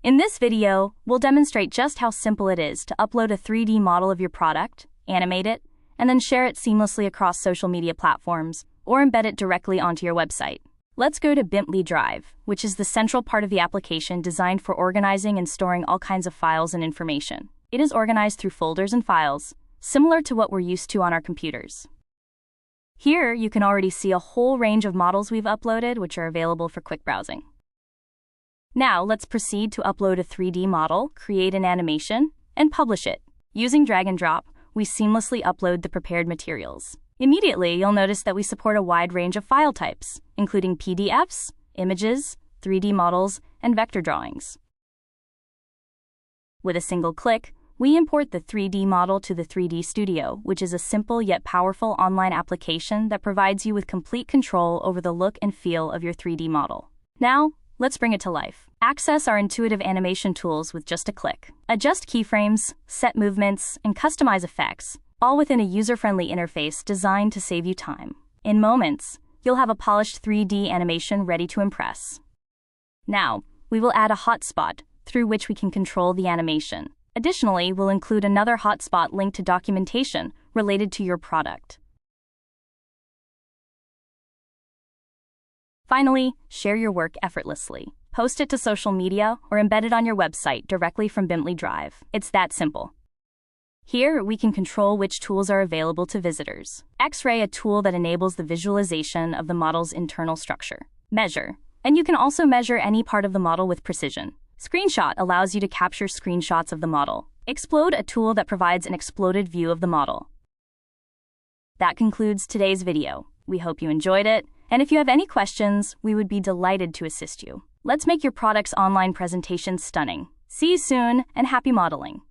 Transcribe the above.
In this video, we'll demonstrate just how simple it is to upload a 3D model of your product, animate it, and then share it seamlessly across social media platforms, or embed it directly onto your website. Let's go to BIMTLY Drive, which is the central part of the application designed for organizing and storing all kinds of files and information. It is organized through folders and files, similar to what we're used to on our computers. Here, you can already see a whole range of models we've uploaded, which are available for quick browsing. Now, let's proceed to upload a 3D model, create an animation, and publish it. Using drag and drop, we seamlessly upload the prepared materials. Immediately, you'll notice that we support a wide range of file types, including PDFs, images, 3D models, and vector drawings. With a single click, we import the 3D model to the 3D Studio, which is a simple yet powerful online application that provides you with complete control over the look and feel of your 3D model. Now, let's bring it to life. Access our intuitive animation tools with just a click. Adjust keyframes, set movements, and customize effects, all within a user-friendly interface designed to save you time. In moments, you'll have a polished 3D animation ready to impress. Now, we will add a hotspot through which we can control the animation. Additionally, we'll include another hotspot linked to documentation related to your product. Finally, share your work effortlessly. Post it to social media or embed it on your website directly from BIMTLY Drive. It's that simple. Here, we can control which tools are available to visitors. X-ray, a tool that enables the visualization of the model's internal structure. Measure, and you can also measure any part of the model with precision. Screenshot allows you to capture screenshots of the model. Explode, a tool that provides an exploded view of the model. That concludes today's video. We hope you enjoyed it, and if you have any questions, we would be delighted to assist you. Let's make your product's online presentation stunning. See you soon, and happy modeling!